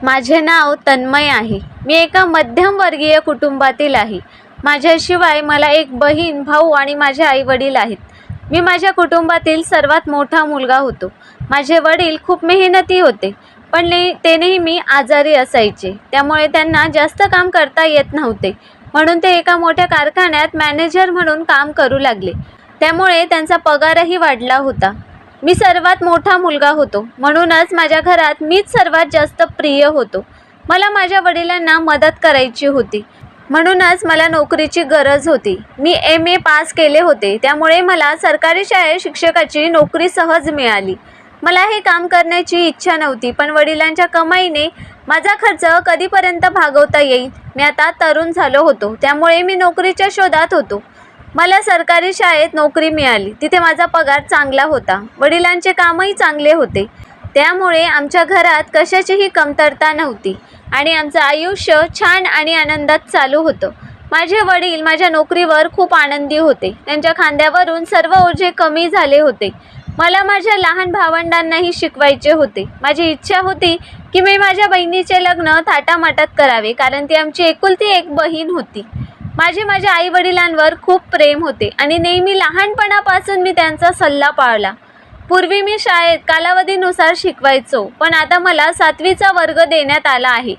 माझे नाव तन्मय आहे. मी एका मध्यमवर्गीय कुटुंबातील आहे. माझ्याशिवाय मला एक बहीण, भाऊ आणि माझे आई-वडील आहेत. मी माझ्या कुटुंबातील सर्वात मोठा मुलगा होतो. माझे वडील खूप मेहनती होते, पण ते नेहमी आजारी असायचे. त्यामुळे त्यांना जास्त काम करता येत नव्हते. म्हणून ते एका मोठ्या कारखान्यात मॅनेजर म्हणून काम करू लागले. त्यामुळे त्यांचा पगारही वाढला होता. मी सर्वात मोठा मुलगा होतो, म्हणूनच माझ्या घरात मीच सर्वात जास्त प्रिय होतो. मला माझ्या वडिलांना मदत करायची होती, म्हणूनच मला नोकरीची गरज होती. मी MA पास केले होते, त्यामुळे मला सरकारी शाळेत शिक्षकाची नोकरी सहज मिळाली. मला हे काम करण्याची इच्छा नव्हती, पण वडिलांच्या कमाईने माझा खर्च कधीपर्यंत भागवता येईल. मी आता तरुण झालो होतो, त्यामुळे मी नोकरीच्या शोधात होतो. मला सरकारी शाळेत नोकरी मिळाली. तिथे माझा पगार चांगला होता. वडिलांचे कामही चांगले होते, त्यामुळे आमच्या घरात कशाचीही कमतरता नव्हती आणि आमचं आयुष्य छान आणि आनंदात चालू होतं. माझे वडील माझ्या नोकरीवर खूप आनंदी होते. त्यांच्या खांद्यावरून सर्व ओझे कमी झाले होते. मला माझ्या लहान भावंडांनाही शिकवायचे होते. माझी इच्छा होती की मी माझ्या बहिणीचे लग्न थाटामाटात करावे, कारण ती आमची एकुलती एक बहीण होती. माझ्या आई-वडिलांवर खूप प्रेम होते आणि नेहमी लहानपणापासून मी त्यांचा सल्ला पाळला. पूर्वी मी शाळेत कालावधीनुसार शिकवायचो, पण आता मला 7वीचा वर्ग देण्यात आला आहे.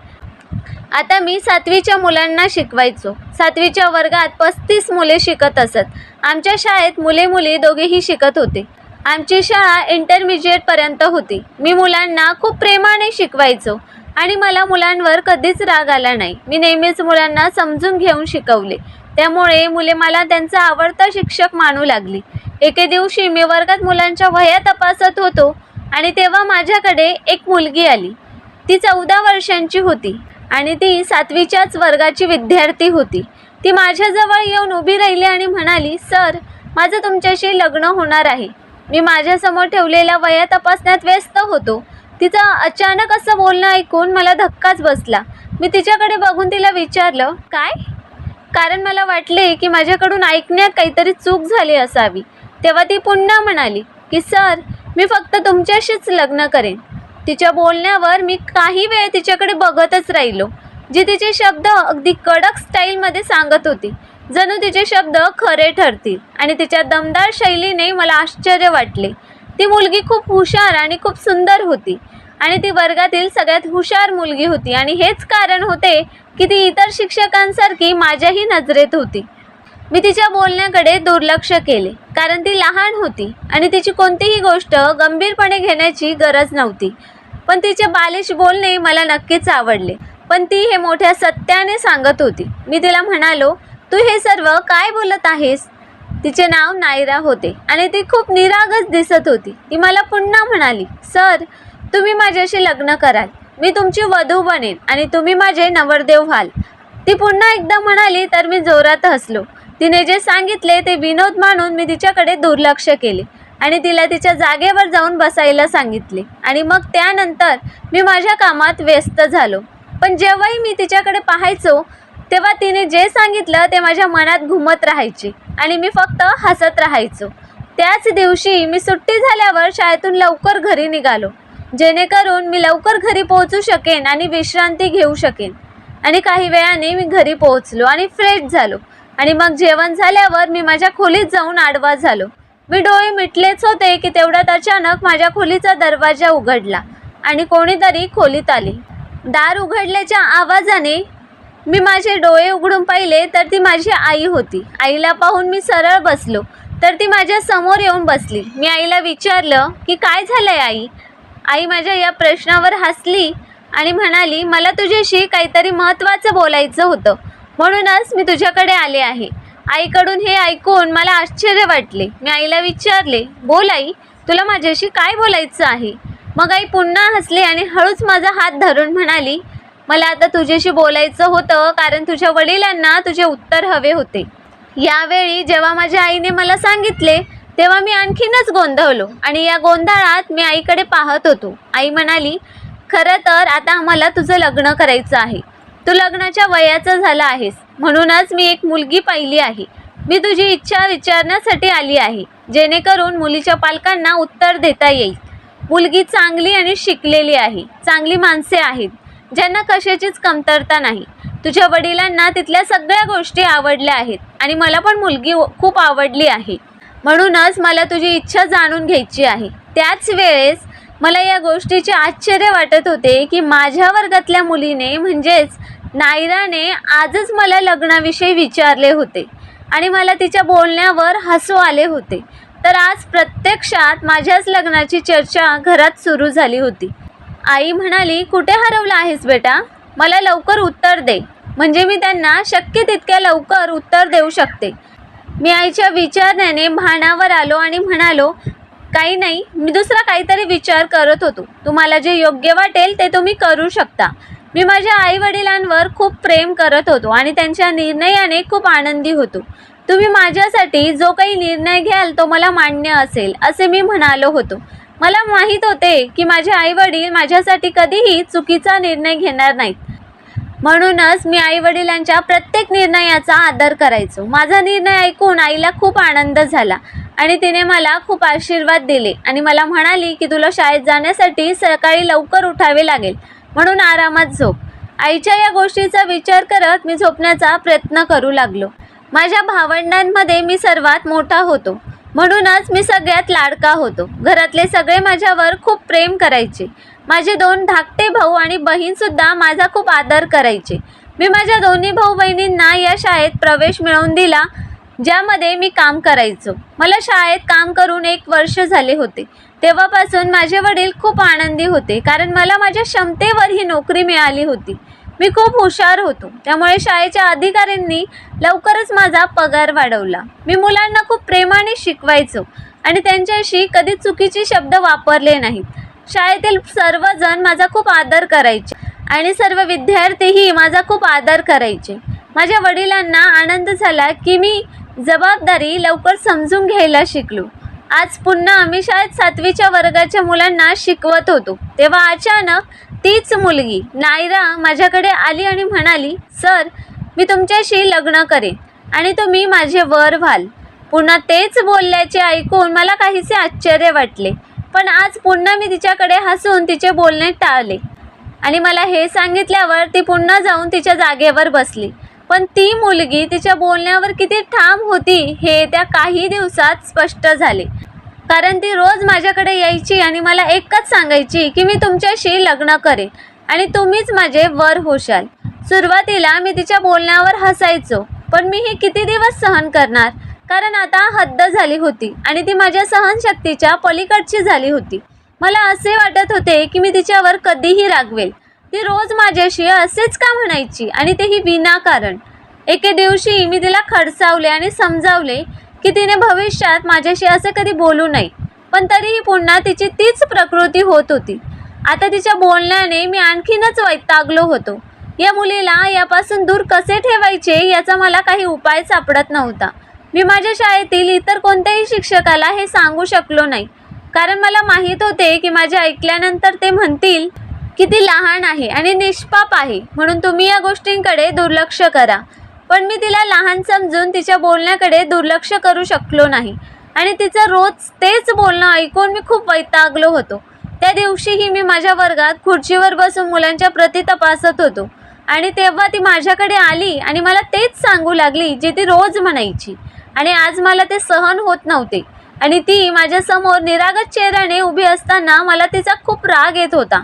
आता मी 7वीच्या मुलांना शिकवायचो. 7वीच्या वर्गात 35 मुले शिकत असत. आमच्या शाळेत मुले-मुली दोघेही शिकत होते. आमची शाळा इंटरमिजिएटपर्यंत होती. मी मुलांना खूप प्रेमाने शिकवायचो आणि मला मुलांवर कधीच राग आला नाही. मी नेहमीच मुलांना समजून घेऊन शिकवले, त्यामुळे मुले मला त्यांचा आवडता शिक्षक मानू लागली. एके दिवशी मी वर्गात मुलांच्या वह्या तपासत होतो आणि तेव्हा माझ्याकडे एक मुलगी आली. ती 14 वर्षांची होती आणि ती 7वीच्याच वर्गाची विद्यार्थी होती. ती माझ्याजवळ येऊन उभी राहिली आणि म्हणाली, "सर, माझं तुमच्याशी लग्न होणार आहे." मी माझ्यासमोर ठेवलेल्या वह्या तपासण्यात व्यस्त होतो. तिचं अचानक असं बोलणं ऐकून मला धक्काच बसला. मी तिच्याकडे बघून तिला विचारलं, "काय?" कारण मला वाटले की माझ्याकडून ऐकण्यात काहीतरी चूक झाली असावी. तेव्हा ती पुन्हा म्हणाली की "सर, मी फक्त तुमच्याशीच लग्न करेन." तिच्या बोलण्यावर मी काही वेळ तिच्याकडे बघतच राहिलो. जी तिचे शब्द अगदी कडक स्टाईलमध्ये सांगत होती, जणू तिचे शब्द खरे ठरतील. आणि तिच्या दमदार शैलीने मला आश्चर्य वाटले. ती मुलगी खूप हुशार आणि खूप सुंदर होती आणि ती वर्गातील सगळ्यात हुशार मुलगी होती आणि हेच कारण होते की ती इतर शिक्षकांसारखी माझ्याही नजरेत होती. मी तिच्या बोलण्याकडे दुर्लक्ष केले, कारण ती लहान होती आणि तिची कोणतीही गोष्ट गंभीरपणे घेण्याची गरज नव्हती. पण तिचे बालिश बोलणे मला नक्कीच आवडले. पण ती हे मोठ्या सत्याने सांगत होती. मी तिला म्हणालो, "तू हे सर्व काय बोलत आहेस?" तिचे नाव नायरा होते आणि ती खूप निरागस दिसत होती. ती मला पुन्हा म्हणाली, "सर, तुम्ही माझ्याशी लग्न कराल. मी तुमची वधू बनेन आणि तुम्ही माझे नवरदेव व्हाल." ती पुन्हा एकदा म्हणाली तर मी जोरात हसलो. तिने जे सांगितले ते विनोद मानून मी तिच्याकडे दुर्लक्ष केले आणि तिला तिच्या जागेवर जाऊन बसायला सांगितले आणि मग त्यानंतर मी माझ्या कामात व्यस्त झालो. पण जेव्हाही मी तिच्याकडे पाहायचो, तेव्हा तिने जे सांगितलं ते माझ्या मनात घुमत राहायचे आणि मी फक्त हसत राहायचो. त्याच दिवशी मी सुट्टी झाल्यावर शाळेतून लवकर घरी निघालो, जेणेकरून मी लवकर घरी पोहोचू शकेन आणि विश्रांती घेऊ शकेन. आणि काही वेळाने मी घरी पोहोचलो आणि फ्रेश झालो आणि मग जेवण झाल्यावर मी माझ्या खोलीत जाऊन आडवा झालो. मी डोळे मिटलेच होते की तेवढ्यात अचानक माझ्या खोलीचा दरवाजा उघडला आणि कोणीतरी खोलीत आले. दार उघडल्याच्या आवाजाने मी माझे डोळे उघडून पाहिले तर ती माझी आई होती. आईला पाहून मी सरळ बसलो तर ती माझ्या समोर येऊन बसली. मी आईला विचारलं की "काय झालंय आई?" आई माझ्या या प्रश्नावर हसली आणि म्हणाली, "मला तुझ्याशी काहीतरी महत्त्वाचं बोलायचं होतं, म्हणूनच मी तुझ्याकडे आले आहे." आईकडून हे ऐकून मला आश्चर्य वाटले. मी आईला विचारले, "बोल आई, तुला माझ्याशी काय बोलायचं आहे?" मग आई पुन्हा हसली आणि हळूच माझा हात धरून म्हणाली, "मला आता तुझ्याशी बोलायचं होतं, कारण तुझ्या वडिलांना तुझे उत्तर हवे होते." यावेळी जेव्हा माझ्या आईने मला सांगितले, तेव्हा मी आणखीनच गोंधळलो आणि या गोंधळात मी आईकडे पाहत होतो. आई म्हणाली, "खरं तर आता आम्हाला तुझं लग्न करायचं आहे. तू लग्नाच्या वयाचा झाला आहेस, म्हणूनच मी एक मुलगी पाहिली आहे. मी तुझी इच्छा विचारण्यासाठी आली आहे, जेणेकरून मुलीच्या पालकांना उत्तर देता येईल. मुलगी चांगली आणि शिकलेली आहे. चांगली माणसे आहेत. ज्यांना कशाचीच कमतरता नाही. तुझ्या वडिलांना तिथल्या सगळ्या गोष्टी आवडल्या आहेत आणि मला पण मुलगी खूप आवडली आहे. म्हणूनच मला तुझी इच्छा जाणून घ्यायची आहे. त्याच वेळेस मला या गोष्टीचे आश्चर्य वाटत होते की माझ्या वर्गातल्या मुलीने म्हणजेच नायराने आजच मला लग्नाविषयी विचारले होते आणि मला तिच्या बोलण्यावर हसू आले होते. तर आज प्रत्यक्षात माझ्याच लग्नाची चर्चा घरात सुरू झाली होती. आई म्हणाली, कुठे हरवला आहेस बेटा? मला लवकर उत्तर दे, म्हणजे मी त्यांना शक्य तितक्या लवकर उत्तर देऊ शकते. मी आईच्या विचारण्याने भानावर आलो आणि म्हणालो, काही नाही, मी दुसरा काहीतरी विचार करत होतो. तुम्हाला जे योग्य वाटेल ते तुम्ही करू शकता. मी माझ्या आईवडिलांवर खूप प्रेम करत होतो आणि त्यांच्या निर्णयाने खूप आनंदी होतो. तुम्ही माझ्यासाठी जो काही निर्णय घ्याल तो मला मान्य असेल असे मी म्हणालो होतो. मला माहीत होते की माझे आईवडील माझ्यासाठी कधीही चुकीचा निर्णय घेणार नाहीत. म्हणूनच मी आईवडिलांच्या प्रत्येक निर्णयाचा आदर करायचो. माझा निर्णय ऐकून आईला खूप आनंद झाला आणि तिने मला खूप आशीर्वाद दिले आणि मला म्हणाली की तुला शाळेत जाण्यासाठी सकाळी लवकर उठावे लागेल, म्हणून आरामात झोप. आईच्या या गोष्टीचा विचार करत मी झोपण्याचा प्रयत्न करू लागलो. माझ्या भावंडांमध्ये मी सर्वात मोठा होतो, म्हणूनच मी सगळ्यात लाडका होतो. घरातले सगळे माझ्यावर खूप प्रेम करायचे. माझे 2 धाकटे भाऊ आणि बहीणसुद्धा माझा खूप आदर करायचे. मी माझ्या दोन्ही भाऊ बहिणींना या शाळेत प्रवेश मिळवून दिला ज्यामध्ये मी काम करायचो. मला शाळेत काम करून 1 वर्ष झाले होते. तेव्हापासून माझे वडील खूप आनंदी होते, कारण मला माझ्या क्षमतेवर ही नोकरी मिळाली होती. मी खूप हुशार होतो, त्यामुळे शाळेच्या अधिकाऱ्यांनी लवकरच माझा पगार वाढवला. मी मुलांना खूप प्रेमाने शिकवायचो आणि त्यांच्याशी कधी चुकीचे शब्द वापरले नाहीत. शाळेतील सर्वजण माझा खूप आदर करायचे आणि सर्व विद्यार्थीही माझा खूप आदर करायचे. माझ्या वडिलांना आनंद झाला की मी जबाबदारी लवकर समजून घ्यायला शिकलो. आज पुन्हा आम्ही शाळेत 7वीच्या वर्गाच्या मुलांना शिकवत होतो. तेव्हा अचानक तीच मुलगी नायरा माझ्याकडे आली आणि म्हणाली, सर, मी तुमच्याशी लग्न करेन आणि तुम्ही माझे वर व्हाल. पुन्हा तेच बोलल्याचे ऐकून मला काहीसे आश्चर्य वाटले, पण आज पुन्हा मी तिच्याकडे हसून तिचे बोलणे टाळले आणि मला हे सांगितल्यावर ती पुन्हा जाऊन तिच्या जागेवर बसली. पण ती मुलगी तिच्या बोलण्यावर किती ठाम होती हे त्या काही दिवसात स्पष्ट झाले, कारण ती रोज माझ्याकडे यायची आणि मला एकच सांगायची की मी तुमच्याशी लग्न करेन आणि तुम्हीच माझे वर होशाल. सुरुवातीला मी तिच्या बोलण्यावर हसायचो, पण मी हे किती दिवस सहन करणार, कारण आता हद्द झाली होती आणि ती माझ्या सहनशक्तीच्या पलीकडची झाली होती. मला असे वाटत होते की मी तिच्यावर कधीही रागवेल. ती रोज माझ्याशी असेच का म्हणायची आणि तेही विनाकारण. एके दिवशी मी तिला खडसावले आणि समजावले की तिने भविष्यात माझ्याशी असे कधी बोलू नये, पण तरीही पुन्हा तिची तीच प्रकृती होत होती. आता तिच्या बोलण्याने मी आणखीनच वैतागलो होतो. या मुलीला यापासून दूर कसे ठेवायचे याचा मला काही उपाय सापडत नव्हता. मी माझ्या शाळेतील इतर कोणत्याही शिक्षकाला हे सांगू शकलो नाही, कारण मला माहीत होते की माझे ऐकल्यानंतर ते म्हणतील की ती लहान आहे आणि निष्पाप आहे, म्हणून तुम्ही या गोष्टींकडे दुर्लक्ष करा. पण मी तिला लहान समजून तिच्या बोलण्याकडे दुर्लक्ष करू शकलो नाही आणि तिचं रोज तेच बोलणं ऐकून मी खूप वैतागलो होतो. त्या दिवशीही मी माझ्या वर्गात खुर्चीवर बसून मुलांच्या प्रति तपासत होतो आणि तेव्हा ती माझ्याकडे आली आणि मला तेच सांगू लागली जे ती रोज म्हणायची आणि आज मला ते सहन होत नव्हते आणि ती माझ्यासमोर निरागस चेहऱ्याने उभी असताना मला तिचा खूप राग येत होता.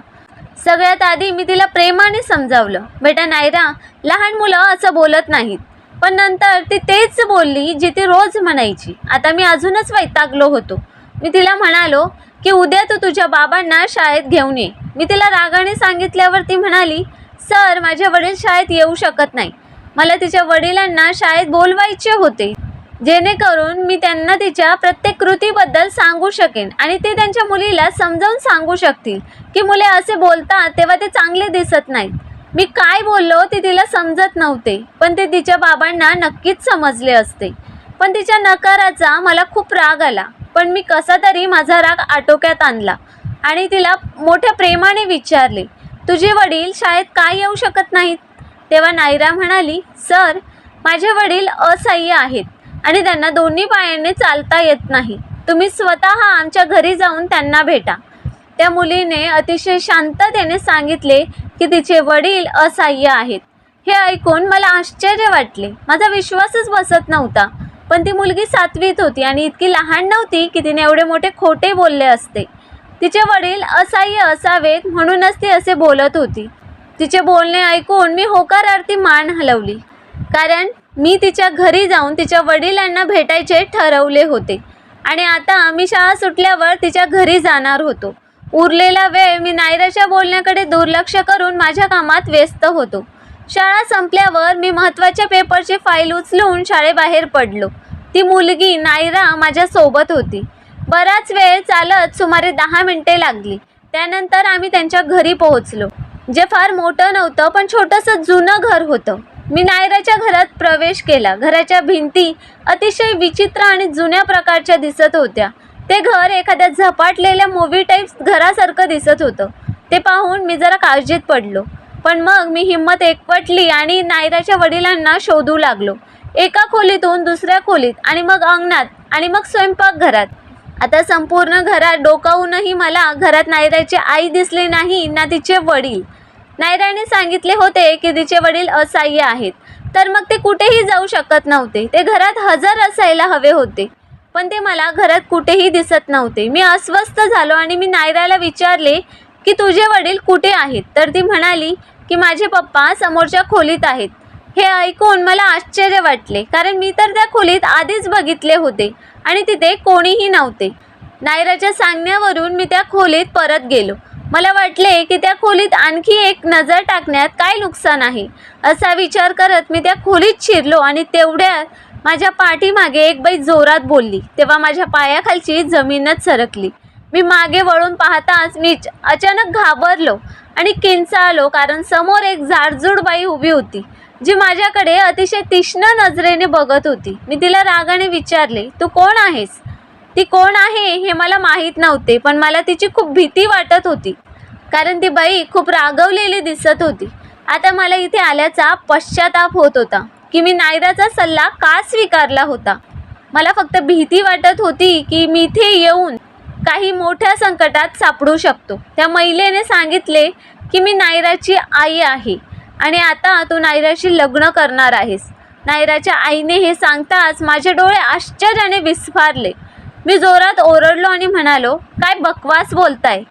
सगळ्यात आधी मी तिला प्रेमाने समजावलं, बेटा नायरा, लहान मुलं असं बोलत नाहीत. पण नंतर ती तेच बोलली जे ती रोज म्हणायची. आता मी अजूनच वैतागलो होतो. मी तिला म्हणालो की उद्या तू तुझ्या बाबांना शाळेत घेऊन ये. मी तिला रागाने सांगितल्यावर ती म्हणाली, सर, माझे वडील शाळेत येऊ शकत नाही. मला तिच्या वडिलांना शाळेत बोलवायचे होते, जेणेकरून मी त्यांना तिच्या प्रत्येक कृतीबद्दल सांगू शकेन आणि ते त्यांच्या मुलीला समजावून सांगू शकतील की मुले असे बोलतात तेव्हा ते चांगले दिसत नाहीत. मी काय बोललो ते तिला समजत नव्हते, पण ते तिच्या बाबांना नक्कीच समजले असते. पण तिच्या नकाराचा मला खूप राग आला, पण मी कसा तरी माझा राग आटोक्यात आणला आणि तिला मोठ्या प्रेमाने विचारले, तुझे वडील शाळेत काय येऊ शकत नाहीत? तेव्हा नायरा म्हणाली, सर, माझे वडील असहाय्य आहेत आणि त्यांना दोन्ही पायांनी चालता येत नाही. तुम्ही स्वतः आमच्या घरी जाऊन त्यांना भेटा. त्या मुलीने अतिशय शांततेने सांगितले की तिचे वडील असहाय्य आहेत. हे ऐकून मला आश्चर्य वाटले. माझा विश्वासच बसत नव्हता. पण ती मुलगी 7वीत होती आणि इतकी लहान नव्हती की तिने एवढे मोठे खोटे बोलले असते. तिचे वडील असहाय्य असावेत म्हणूनच ती असे बोलत होती. तिचे बोलणे ऐकून मी होकारार्थी मान हलवली, कारण मी तिच्या घरी जाऊन तिच्या वडिलांना भेटायचे ठरवले होते आणि आता मी शाळा सुटल्यावर तिच्या घरी जाणार होतो. उरलेला वेळ मी नायराच्या बोलण्याकडे दुर्लक्ष करून माझ्या कामात व्यस्त होतो. शाळा संपल्यावर मी महत्त्वाच्या पेपरची फाईल उचलून शाळेबाहेर पडलो. ती मुलगी नायरा माझ्या सोबत होती. बराच वेळ चालत सुमारे 10 मिनिटे लागली. त्यानंतर आम्ही त्यांच्या घरी पोहोचलो, जे फार मोठं नव्हतं पण छोटंसं जुनं घर होतं. मी नायराच्या घरात प्रवेश केला. घराच्या भिंती अतिशय विचित्र आणि जुन्या प्रकारच्या दिसत होत्या. ते घर एखाद्या झपाटलेल्या मूव्ही टाईप घरासारखं दिसत होतं. ते पाहून मी जरा काळजीत पडलो. पण मग मी हिंमत एकवटली आणि नायराच्या वडिलांना शोधू लागलो. एका खोलीतून दुसऱ्या खोलीत आणि मग अंगणात आणि मग स्वयंपाकघरात. आता संपूर्ण घरात डोकावूनही मला घरात नायराची आई दिसली नाही ना तिचे वडील. नायराने सांगितले होते की तिचे वडील असहाय्य आहेत, तर मग ते कुठेही जाऊ शकत नव्हते. ते घरात हजर असायला हवे होते, पण ते मला घरात कुठेही दिसत नव्हते. मी अस्वस्थ झालो आणि मी नायराला विचारले की तुझे वडील कुठे आहेत? तर ती म्हणाली की माझे पप्पा समोरच्या खोलीत आहेत. हे ऐकून मला आश्चर्य वाटले, कारण मी तर त्या खोलीत आधीच बघितले होते आणि तिथे कोणीही नव्हते. नायराच्या सांगण्यावरून मी त्या खोलीत परत गेलो. मला वाटले की त्या खोलीत आणखी एक नजर टाकण्यात काय नुकसान आहे, असा विचार करत मी त्या खोलीत शिरलो आणि तेवढ्यात माझ्या पाठीमागे एक बाई जोरात बोलली. तेव्हा माझ्या पायाखालची जमीनच सरकली. मी मागे वळून पाहताच मी अचानक घाबरलो आणि किंचाळलो, कारण समोर एक जाडजूड बाई उभी होती, जी माझ्याकडे अतिशय तीक्ष्ण नजरेने बघत होती. मी तिला रागाने विचारले, तू कोण आहेस? ती कोण आहे हे मला माहीत नव्हते, पण मला तिची खूप भीती वाटत होती, कारण ती बाई खूप रागवलेली दिसत होती. आता मला इथे आल्याचा पश्चाताप होत होता की मी नायराचा सल्ला का स्वीकारला होता. मला फक्त भीती वाटत होती की मी इथे येऊन काही मोठ्या संकटात सापडू शकतो. त्या महिलेने सांगितले की मी नायराची आई आहे आणि आता तू नायराशी लग्न करणार आहेस. नायराच्या आईने हे सांगताच माझे डोळे आश्चर्याने विस्फारले. मी जोरात ओरडलो आणि म्हणालो, काय बकवास बोलताय?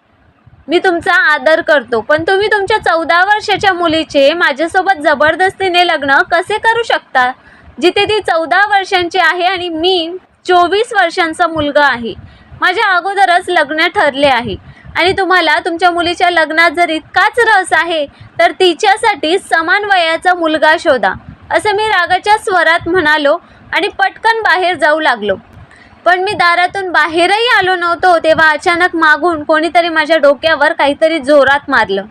मी तुमचा आदर करतो, पण तुम्ही तुमच्या 14 वर्षाच्या मुलीचे माझ्यासोबत जबरदस्तीने लग्न कसे करू शकता, जिथे ती 14 वर्षांची आहे आणि मी 24 वर्षांचा मुलगा आहे. माझ्या अगोदरच लग्न ठरले आहे आणि तुम्हाला तुमच्या मुलीच्या लग्नात जर इतकाच रस आहे तर तिच्यासाठी समान वयाचा मुलगा शोधा, असं मी रागाच्या स्वरात म्हणालो आणि पटकन बाहेर जाऊ लागलो. पण मी दारातून बाहेरही आलो नव्हतो तेव्हा अचानक मागून कोणीतरी माझ्या डोक्यावर काहीतरी जोरात मारलं.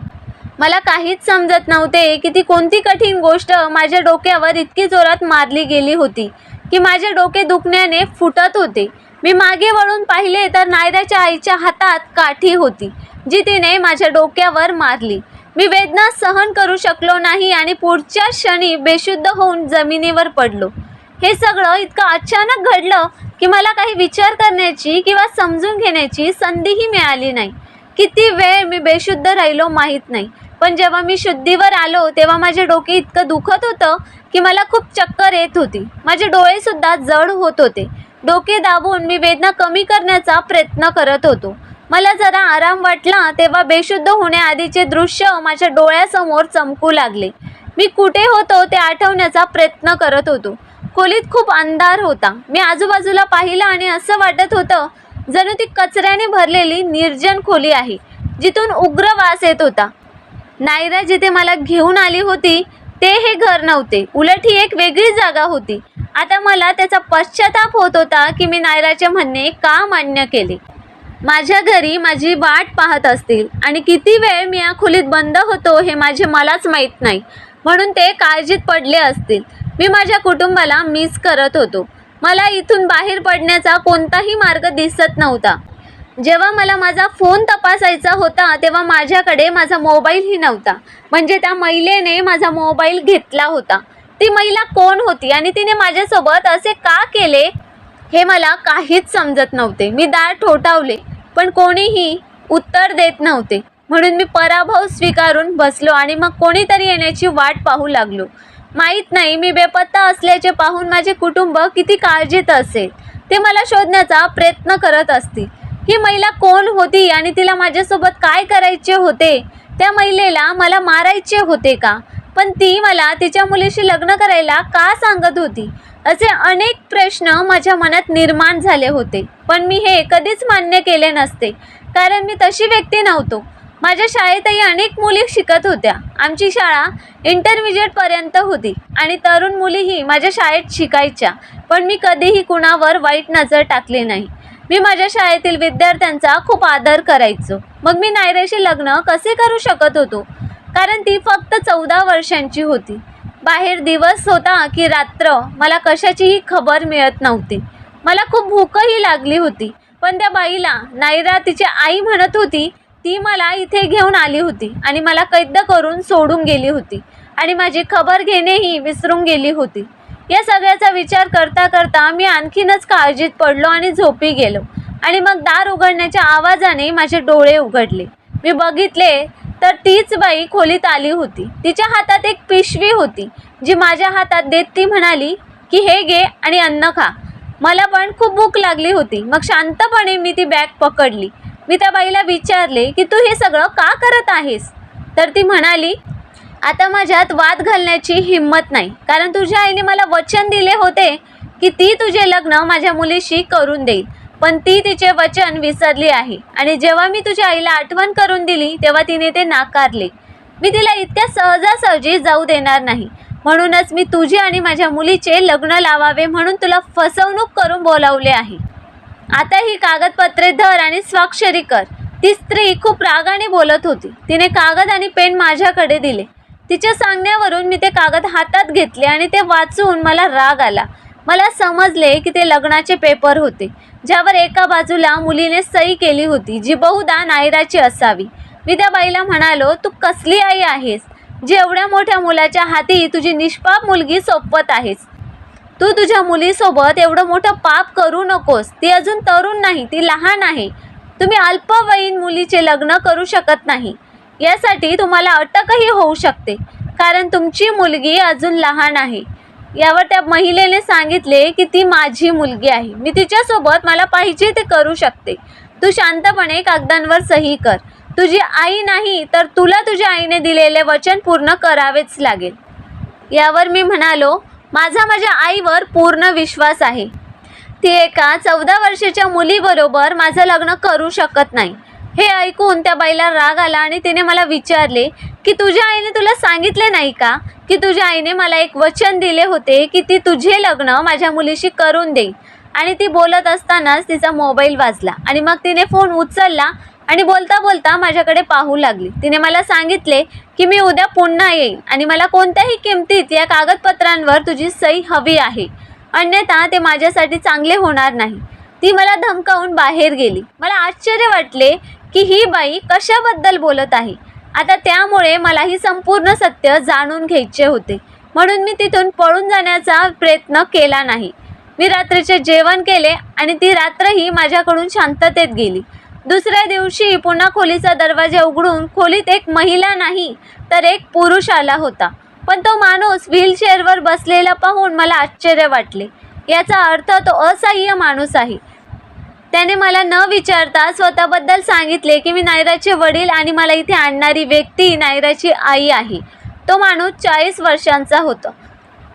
मला काहीच समजत नव्हते की ती कोणती कठीण गोष्ट माझ्या डोक्यावर इतकी जोरात मारली गेली होती की माझे डोके दुखण्याने फुटत होते. मी मागे वळून पाहिले तर नायराच्या आईच्या हातात काठी होती, जी तिने माझ्या डोक्यावर मारली. मी वेदना सहन करू शकलो नाही आणि पुढच्या क्षणी बेशुद्ध होऊन जमिनीवर पडलो. हे सगळं इतकं अचानक घडलं की मला काही विचार करण्याची किंवा समजून घेण्याची संधीही मिळाली नाही. किती वेळ मी बेशुद्ध राहिलो माहीत नाही, पण जेव्हा मी शुद्धीवर आलो तेव्हा माझे डोके इतकं दुखत होतं की मला खूप चक्कर येत होती. माझे डोळेसुद्धा जड होत होते. डोके दाबून मी वेदना कमी करण्याचा प्रयत्न करत होतो. मला जरा आराम वाटला तेव्हा बेशुद्ध होण्याआधीचे दृश्य माझ्या डोळ्यासमोर चमकू लागले. मी कुठे होतो ते आठवण्याचा प्रयत्न करत होतो. खोलीत खूप अंधार होता. मी आजूबाजूला पाहिलं आणि असं वाटत होतं जणू ती कचऱ्याने भरलेली निर्जन खोली आहे, जिथून उग्र वास येत होता. नायरा जिथे मला घेऊन आली होती ते हे घर नव्हते, उलट ही एक वेगळी जागा होती. आता मला त्याचा पश्चाताप होत होता की मी नायराचे म्हणणे का मान्य केले. माझ्या घरी माझी वाट पाहत असतील आणि किती वेळ मी या खोलीत बंद होतो हे मलाच माहीत नाही, म्हणून ते काळजीत पडले असतील. मी माझ्या कुटुंबाला मिस करत होतो. मला इथून बाहेर पडण्याचा कोणताही मार्ग दिसत नव्हता. जेव्हा मला माझा फोन तपासायचा होता तेव्हा माझ्याकडे माझा मोबाईलही नव्हता, म्हणजे त्या महिलेने माझा मोबाईल घेतला होता. ती महिला कोण होती आणि तिने माझ्यासोबत असे का केले हे मला काहीच समजत नव्हते. मी दार ठोठावले पण कोणीही उत्तर देत नव्हते. म्हणून मी पराभव स्वीकारून बसलो आणि मग कोणीतरी येण्याची वाट पाहू लागलो. माहीत नाही मी बेपत्ता असल्याचे पाहून माझे कुटुंब किती काळजीत असेल. ते मला शोधण्याचा प्रयत्न करत असतील. ही महिला कोण होती आणि तिला माझ्यासोबत काय करायचे होते? त्या महिलेला मला मारायचे होते का? पण ती मला तिच्या मुलीशी लग्न करायला का सांगत होती? असे अनेक प्रश्न माझ्या मनात निर्माण झाले होते. पण मी हे कधीच मान्य केले नसते, कारण मी तशी व्यक्ती नव्हतो. माझ्या शाळेतही अनेक मुली शिकत होत्या. आमची शाळा इंटरमिजिएटपर्यंत होती आणि तरुण मुलीही माझ्या शाळेत शिकायच्या. पण मी कधीही कुणावर वाईट नजर टाकली नाही. मी माझ्या शाळेतील विद्यार्थ्यांचा खूप आदर करायचो. मग मी नायराशी लग्न कसे करू शकत होतो? कारण ती फक्त 14 वर्षांची होती. बाहेर दिवस होता की रात्र मला कशाचीही खबर मिळत नव्हती. मला खूप भूकही लागली होती. पण त्या बाईला, नायरा तिची आई म्हणत होती, ती मला इथे घेऊन आली होती आणि मला कैद करून सोडून गेली होती आणि माझी खबर घेणेही विसरून गेली होती. या सगळ्याचा विचार करता करता मी आणखीनच काळजीत पडलो आणि झोपी गेलो. आणि मग दार उघडण्याच्या आवाजाने माझे डोळे उघडले. मी बघितले तर तीच बाई खोलीत आली होती. तिच्या हातात एक पिशवी होती, जी माझ्या हातात देत ती म्हणाली की हे घे आणि अन्न खा. मला पण खूप भूक लागली होती. मग शांतपणे मी ती बॅग पकडली. मी त्या बाईला विचारले की तू हे सगळं का करत आहेस? तर ती म्हणाली, आता माझ्यात वाद घालण्याची हिंमत नाही, कारण तुझ्या आईने मला वचन दिले होते की ती तुझे लग्न माझ्या मुलीशी करून देईल. पण ती तिचे वचन विसरली आहे आणि जेव्हा मी तुझ्या आईला आठवण करून दिली तेव्हा तिने ते नाकारले. मी तिला इतक्या सहजासहजी जाऊ देणार नाही. म्हणूनच मी तुझी आणि माझ्या मुलीचे लग्न लावावे म्हणून तुला फसवणूक करून बोलावले आहे. आता ही कागदपत्रे धर आणि स्वाक्षरी कर. ती स्त्री खूप रागाने बोलत होती. तिने कागद आणि पेन माझ्याकडे दिले. तिच्या सांगण्यावरून मी ते कागद हातात घेतले आणि ते वाचून मला राग आला. मला समजले की ते लग्नाचे पेपर होते, ज्यावर एका बाजूला मुलीने सही केली होती, जी बहुधा नायराची असावी. मी त्या बाईला म्हणालो, तू कसली आई आहेस, जी एवढ्या मोठ्या मुलाच्या हाती तुझी निष्पाप मुलगी सोपवत आहेस? तू तुझ्या मुलीसोबत एवढं मोठं पाप करू नकोस. ती अजून तरुण नाही, ती लहान आहे. तुम्ही अल्पवयीन मुलीचे लग्न करू शकत नाही. यासाठी तुम्हाला अटकही होऊ शकते, कारण तुमची मुलगी अजून लहान आहे. यावर त्या महिलेने सांगितले की ती माझी मुलगी आहे. मी तिच्यासोबत मला पाहिजे ते करू शकते. तू शांतपणे कागदांवर सही कर. तुझी आई नाही तर तुला तुझ्या आईने दिलेले वचन पूर्ण करावेच लागेल. यावर मी म्हणालो, माझा माझ्या आईवर पूर्ण विश्वास आहे. ती एका 14 वर्षाच्या मुलीबरोबर माझं लग्न करू शकत नाही. हे ऐकून त्या बाईला राग आला आणि तिने मला विचारले की तुझ्या आईने तुला सांगितले नाही का की तुझ्या आईने मला एक वचन दिले होते की ती तुझे लग्न माझ्या मुलीशी करून देईल? आणि ती बोलत असतानाच तिचा मोबाईल वाजला आणि मग तिने फोन उचलला आणि बोलता बोलता माझ्याकडे पाहू लागली. तिने मला सांगितले की मी उद्या पुन्हा येईन आणि मला कोणत्याही किमतीत या कागदपत्रांवर तुझी सही हवी आहे, अन्यथा ते माझ्यासाठी चांगले होणार नाही. ती मला धमकावून बाहेर गेली. मला आश्चर्य वाटले की ही बाई कशाबद्दल बोलत आहे. आता त्यामुळे मला ही संपूर्ण सत्य जाणून घ्यायचे होते. म्हणून मी तिथून पळून जाण्याचा प्रयत्न केला नाही. मी रात्रीचे जेवण केले आणि ती रात्रही माझ्याकडून शांततेत गेली. दुसऱ्या दिवशी पुन्हा खोलीचा दरवाजा उघडून खोलीत एक महिला नाही तर एक पुरुष आला होता. पण तो माणूस व्हीलचेअरवर बसलेला पाहून मला आश्चर्य वाटले. याचा अर्थ तो असहाय्य माणूस आहे. त्याने मला न विचारता स्वतःबद्दल सांगितले की मी नायराचे वडील आणि मला इथे आणणारी व्यक्ती नायराची आई आहे. तो माणूस 40 वर्षांचा होता,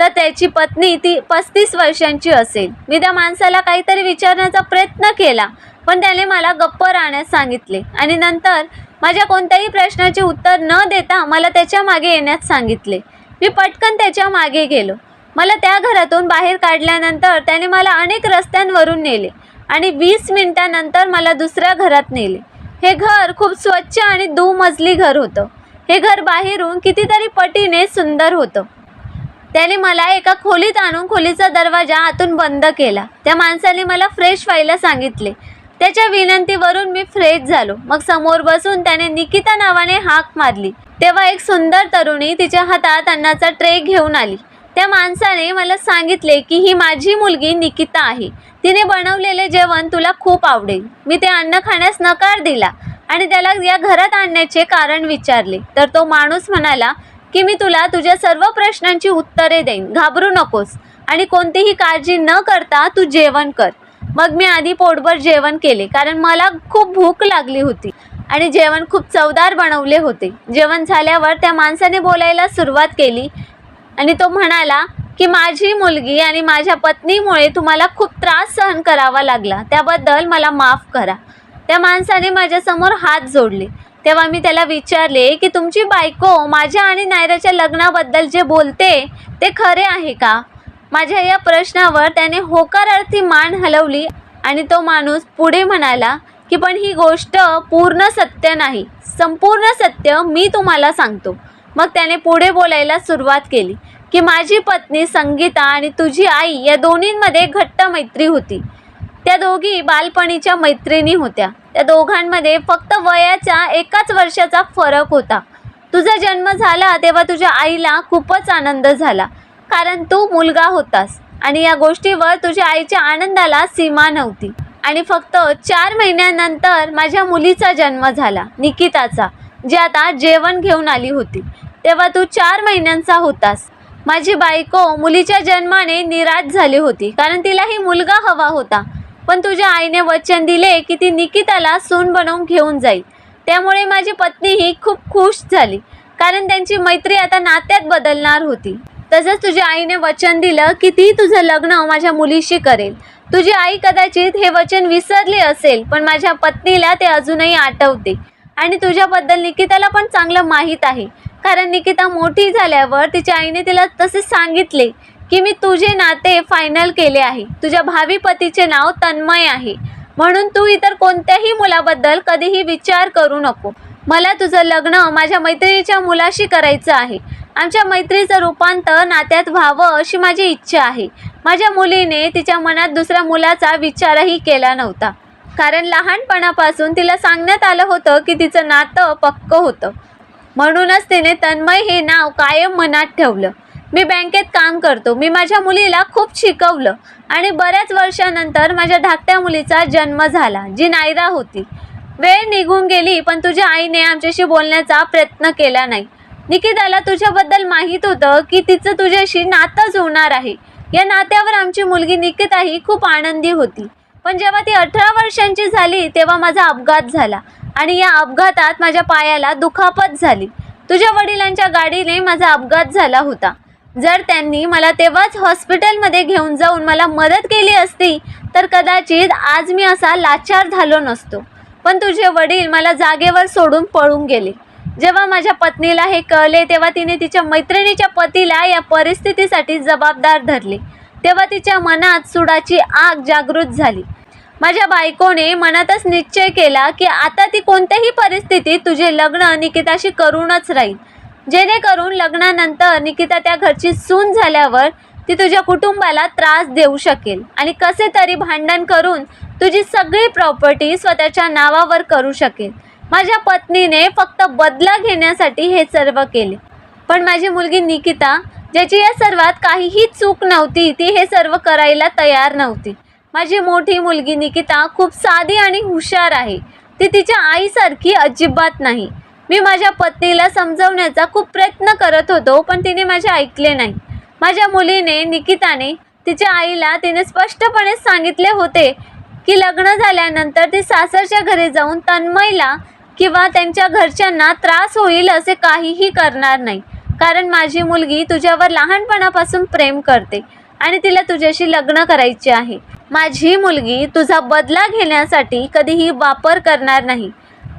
तर त्याची पत्नी ती 35 वर्षांची असेल. मी त्या माणसाला काहीतरी विचारण्याचा प्रयत्न केला, पण त्याने मला गप्प राहण्यास सांगितले आणि नंतर माझ्या कोणत्याही प्रश्नाचे उत्तर न देता मला त्याच्या मागे येण्यास सांगितले. मी पटकन त्याच्या मागे गेलो. मला त्या घरातून बाहेर काढल्यानंतर त्याने मला अनेक रस्त्यांवरून नेले आणि 20 मिनिटांनंतर मला दुसऱ्या घरात नेले. हे घर खूप स्वच्छ आणि दुमजली घर होतं. हे घर बाहेरून कितीतरी पटीने सुंदर होतं. त्याने मला एका खोलीत आणून खोलीचा दरवाजा आतून बंद केला. त्या माणसाने मला फ्रेश व्हायला सांगितले. त्याच्या विनंतीवरून मी फ्रेश झालो. मग समोर बसून त्याने निकिता नावाने हाक मारली. तेव्हा एक सुंदर तरुणी तिच्या हातात अन्नाचा ट्रे घेऊन आली. त्या माणसाने मला सांगितले की ही माझी मुलगी निकिता आहे. तिने बनवलेले जेवण तुला खूप आवडेल. मी ते अन्न खाण्यास नकार दिला आणि त्याला या घरात आणण्याचे कारण विचारले, तर तो माणूस म्हणाला की मी तुला तुझ्या सर्व प्रश्नांची उत्तरे देईन, घाबरू नकोस आणि कोणतीही काळजी न करता तू जेवण कर. मग मी आधी पोटभर जेवण केले, कारण मला खूप भूक लागली होती आणि जेवण खूप चवदार बनवले होते. जेवण झाल्यावर त्या माणसाने बोलायला सुरुवात केली आणि तो म्हणाला की माझी मुलगी आणि माझ्या पत्नीमुळे तुम्हाला खूप त्रास सहन करावा लागला, त्याबद्दल मला माफ करा. त्या माणसाने माझ्यासमोर हात जोडले. तेव्हा मी त्याला विचारले की तुमची बायको माझ्या आणि नायराच्या लग्नाबद्दल जे बोलते ते खरे आहे का? माझ्या या प्रश्नावर त्याने होकारार्थी मान हलवली आणि तो माणूस पुढे म्हणाला की पण ही गोष्ट पूर्ण सत्य नाही, संपूर्ण सत्य मी तुम्हाला सांगतो. मग त्याने पुढे बोलायला सुरुवात केली की माझी पत्नी संगीता आणि तुझी आई या दोन्हींमध्ये घट्ट मैत्री होती. त्या दोघी बालपणीच्या मैत्रिणी होत्या. त्या दोघांमध्ये फक्त वयाच्या 1 वर्षाचा फरक होता. तुझा जन्म झाला तेव्हा तुझ्या आईला खूपच आनंद झाला, कारण तू मुलगा होतास आणि या गोष्टीवर तुझ्या आईच्या आनंदाला सीमा नव्हती. आणि फक्त 4 महिन्यानंतर माझ्या मुलीचा जन्म झाला, निकिताचा, जी आता जेवण घेऊन आली होती. तेव्हा तू 4 महिन्यांचा होतास. माझी बायको मुलीच्या जन्माने निराश झाली होती, कारण तिलाही मुलगा हवा होता. पण तुझ्या आईने वचन दिले की ती निकिताला सून बनवून घेऊन जाईल. त्यामुळे माझी पत्नीही खूप खुश झाली, कारण त्यांची मैत्री आता नात्यात बदलणार होती. तसंच तुझ्या आईने वचन दिलं की ती तुझं लग्न माझ्या मुलीशी करेल. तुझी आई कदाचित हे वचन विसरली असेल, पण माझ्या पत्नीला ते अजूनही आठवते. आणि तुझ्याबद्दल निकिताला पण चांगलं माहीत आहे, कारण निकिता मोठी झाल्यावर तिच्या आईने तिला तसे सांगितले की मी तुझे नाते फायनल केले आहे. तुझ्या भावी पतीचे नाव तन्मय आहे, म्हणून तू इतर कोणत्याही मुलाबद्दल कधीही विचार करू नको. मला तुझं लग्न माझ्या मैत्रिणीच्या मुलाशी करायचं आहे. आमच्या मैत्रीचं रूपांतर नात्यात व्हावं अशी माझी इच्छा आहे. माझ्या मुलीने तिच्या मनात दुसऱ्या मुलाचा विचारही केला नव्हता, कारण लहानपणापासून तिला सांगण्यात आलं होतं की तिचं नातं पक्कं होतं. म्हणूनच तिने तन्मय हे नाव कायम मनात ठेवलं. मी बँकेत काम करतो. मी माझ्या मुलीला खूप शिकवलं आणि बऱ्याच वर्षानंतर माझ्या धाकट्या मुलीचा जन्म झाला, जी नायरा होती. वेळ निघून गेली, पण तुझ्या आईने आमच्याशी बोलण्याचा प्रयत्न केला नाही. निकिताला तुझ्याबद्दल माहीत होतं की तिचं तुझ्याशी नातं जुळणार आहे. या नात्यावर आमची मुलगी निकिताही खूप आनंदी होती. पण जेव्हा ती 18 वर्षांची झाली तेव्हा माझा अपघात झाला आणि या अपघातात माझ्या पायाला दुखापत झाली. तुझ्या वडिलांच्या गाडीने माझा अपघात झाला होता. जर त्यांनी मला तेव्हाच हॉस्पिटलमध्ये घेऊन जाऊन मला मदत केली असती तर कदाचित आज मी असा लाचार झालो नसतो. पण तुझे वडील मला जागेवर सोडून पळून गेले. जेव्हा माझ्या पत्नीला हे कळले तेव्हा तिने तिच्या मैत्रिणीच्या पतीला या परिस्थितीसाठी जबाबदार धरले. तेव्हा तिच्या मनात सुडाची आग जागृत झाली. माझ्या बायकोने मनातच निश्चय केला की आता ती कोणत्याही परिस्थितीत तुझे लग्न निकिताशी करूनच राहील, जेणेकरून लग्नानंतर निकिता त्या घरची सून झाल्यावर ती तुझ्या कुटुंबाला त्रास देऊ शकेल आणि कसे तरी भांडण करून तुझी सगळी प्रॉपर्टी स्वतःच्या नावावर करू शकेल. माझ्या पत्नीने फक्त बदला घेण्यासाठी हे सर्व केले. पण माझी मुलगी निकिता, ज्याची या सर्वात काहीही चूक नव्हती, ती हे सर्व करायला तयार नव्हती. माझी मोठी मुलगी निकिता खूप साधी आणि हुशार आहे. ती तिच्या आईसारखी अजिबात नाही. मी माझ्या पत्नीला समजवण्याचा खूप प्रयत्न करत होतो, पण तिने माझे ऐकले नाही. माझ्या मुलीने निकिताने तिच्या आईला तिने स्पष्टपणे सांगितले होते की लग्न झाल्यानंतर ती सासरच्या घरी जाऊन तन्मयला किंवा त्यांच्या घरच्यांना त्रास होईल असे काहीही करणार नाही, कारण माझी मुलगी तुझ्यावर लहानपणापासून प्रेम करते आणि तिला तुझ्याशी लग्न करायचे आहे. माझी मुलगी तुझा बदला घेण्यासाठी कधीही वापर करणार नाही.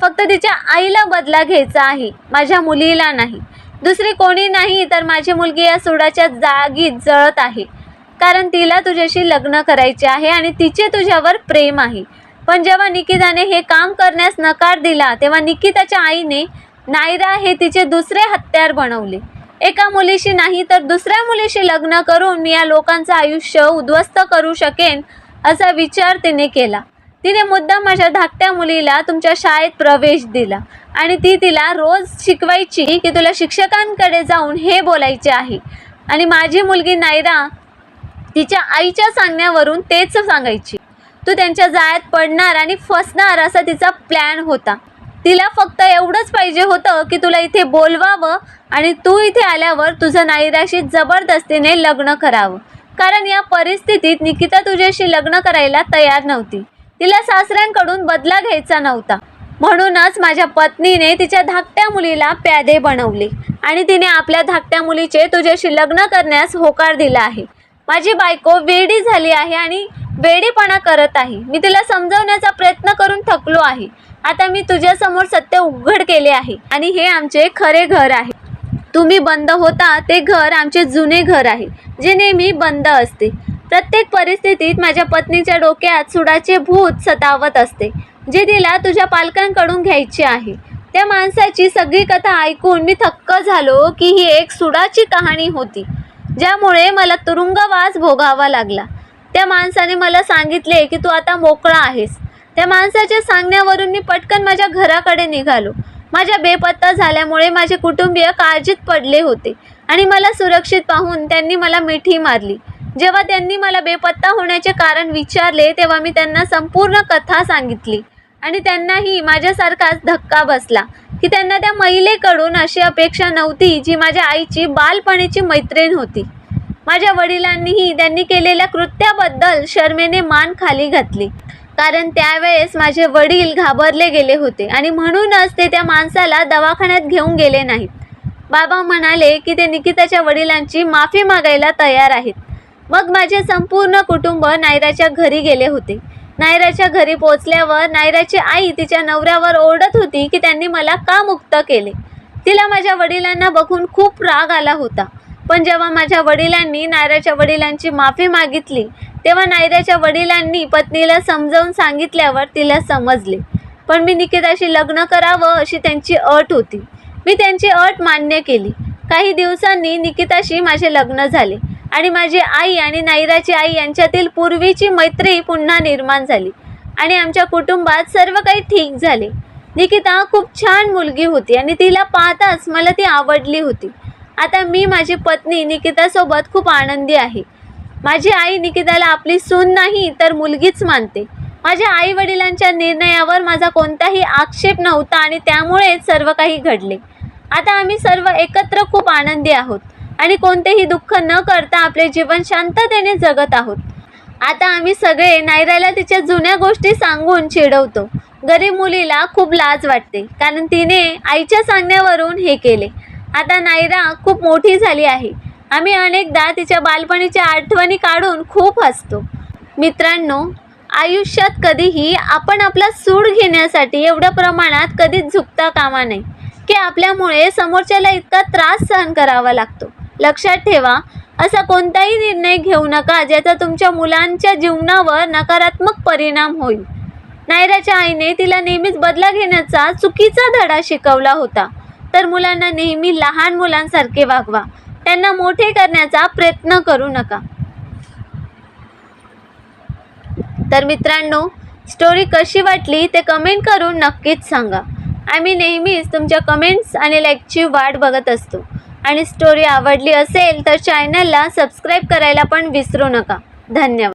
फक्त तिच्या आईला बदला घ्यायचा आहे, माझ्या मुलीला नाही. दुसरी कोणी नाही, तर माझी मुलगी या सुडाच्या जागीत जळत आहे, कारण तिला तुझ्याशी लग्न करायचे आहे आणि तिचे तुझ्यावर प्रेम आहे. पण जेव्हा निकिताने हे काम करण्यास नकार दिला तेव्हा निकिताच्या आईने नायरा हे तिचे दुसरे हत्यार बनवले. एका मुलीशी नाही तर दुसऱ्या मुलीशी लग्न करून मी या लोकांचं आयुष्य उद्ध्वस्त करू शकेन असा विचार तिने केला. तिने मुद्दाम माझ्या धाकट्या मुलीला तुमच्या शाळेत प्रवेश दिला आणि ती तिला रोज शिकवायची की तुला शिक्षकांकडे जाऊन हे बोलायचे आहे. आणि माझी मुलगी नायरा तिच्या आईच्या सांगण्यावरून तेच सांगायची. तू त्यांच्या जाळ्यात पडणार आणि फसणार असा तिचा प्लॅन होता. तिला फक्त एवढंच पाहिजे होतं की तुला इथे बोलवावं आणि तू इथे आल्यावर तुझं नायराशी जबरदस्तीने लग्न करावं. कारण या परिस्थितीत निकिता तुझ्याशी लग्न करायला तयार नव्हती. तिला सासऱ्यांकडून बदला घ्यायचा नव्हता. म्हणूनच माझ्या पत्नीने तिच्या धाकट्या मुलीला प्यादे बनवले आणि तिने आपल्या धाकट्या मुलीचे तुझ्याशी लग्न करण्यास होकार दिला आहे. माझी बायको वेडी झाली आहे आणि वेडेपणा करत आहे. मी तिला समजवण्याचा प्रयत्न करून थकलो आहे. आता मी तुझ्यासमोर सत्य उघड केले आहे आणि हे आमचे खरे घर आहे. तुम्ही बंद होता ते घर आमचे जुने घर आहे, जे नेहमी बंद असते. प्रत्येक परिस्थितीत माझ्या पत्नीच्या डोक्यात सुडाचे भूत सतावत असते, जे तिला तुझ्या पालकांकडून घ्यायचे आहे. त्या माणसाची सगळी कथा ऐकून मी थक्क झालो की ही एक सुडाची कहाणी होती, ज्यामुळे मला तुरुंगवास भोगावा लागला. त्या माणसाने मला सांगितले की तू आता मोकळा आहेस. त्या माणसाच्या सांगण्यावरून मी पटकन माझ्या घराकडे निघालो. माझ्या बेपत्ता झाल्यामुळे माझे कुटुंबीय काळजीत पडले होते आणि मला सुरक्षित पाहून त्यांनी मला मिठी मारली. जेव्हा त्यांनी मला बेपत्ता होण्याचे कारण विचारले तेव्हा मी त्यांना संपूर्ण कथा सांगितली आणि त्यांनाही माझ्यासारखाच धक्का बसला की त्यांना त्या महिलेकडून अशी अपेक्षा नव्हती जी माझ्या आईची बालपणीची मैत्रीण होती. माझ्या वडिलांनीही त्यांनी केलेल्या कृत्याबद्दल शरमेने मान खाली घातली, कारण त्यावेळेस माझे वडील घाबरले गेले होते आणि म्हणूनच ते त्या माणसाला दवाखान्यात घेऊन गेले नाहीत. बाबा म्हणाले की ते निकिताच्या वडिलांची माफी मागायला तयार आहेत. मग माझे संपूर्ण कुटुंब नायराच्या घरी गेले होते. नायराच्या घरी पोचल्यावर नायराची आई तिच्या नवऱ्यावर ओरडत होती की त्यांनी मला का मुक्त केले. तिला माझ्या वडिलांना बघून खूप राग आला होता. पण जेव्हा माझ्या वडिलांनी नायराच्या वडिलांची माफी मागितली तेव्हा नायराच्या वडिलांनी पत्नीला समजावून सांगितल्यावर तिला समजले. पण मी निकिताशी लग्न करावं अशी त्यांची अट होती. मी त्यांची अट मान्य केली. काही दिवसांनी निकिताशी माझे लग्न झाले आणि माझी आई आणि नायराची आई यांच्यातील पूर्वीची मैत्री पुन्हा निर्माण झाली आणि आमच्या कुटुंबात सर्व काही ठीक झाले. निकिता खूप छान मुलगी होती आणि तिला पाहताच मला ती आवडली होती. आता मी माझी पत्नी निकितासोबत खूप आनंदी आहे. माझी आई निकिताला आपली सून नाही तर मुलगीच मानते. माझ्या आई वडिलांच्या निर्णयावर माझा कोणताही आक्षेप नव्हता आणि त्यामुळेच सर्व काही घडले. आता आम्ही सर्व एकत्र खूप आनंदी आहोत आणि कोणतेही दुःख न करता आपले जीवन शांततेने जगत आहोत. आता आम्ही सगळे नायराला तिच्या जुन्या गोष्टी सांगून चिडवतो. गरीब मुलीला खूप लाज वाटते कारण तिने आईच्या सांगण्यावरून हे केले. आता नायरा खूप मोठी झाली आहे. आम्ही अनेकदा तिच्या बालपणीच्या आठवणी काढून खूप हसतो. मित्रांनो, आयुष्यात कधीही आपण आपला सूड घेण्यासाठी एवढ्या प्रमाणात कधीच झुकता कामा नये की आपल्यामुळे समोरच्याला इतका त्रास सहन करावा लागतो. लक्षात ठेवा, असा कोणताही निर्णय घेऊ नका ज्याचा तुमच्या मुलांच्या जीवनावर नकारात्मक परिणाम होईल. नायराच्या आईने तिला नेहमीच बदला घेण्याचा चुकीचा धडा शिकवला होता. तर मुलांना नेहमी लहान मुलांसारखे वागवा. त्यांना मोठे करण्याचा प्रयत्न करू नका. तर मित्रांनो, स्टोरी कशी वाटली ते कमेंट करून नक्कीच सांगा. आम्ही नेहमीच तुमच्या कमेंट्स आणि लाईकची वाट बघत असतो. आणि स्टोरी आवडली असेल तर चॅनलला सबस्क्राईब करायला पण विसरू नका. धन्यवाद.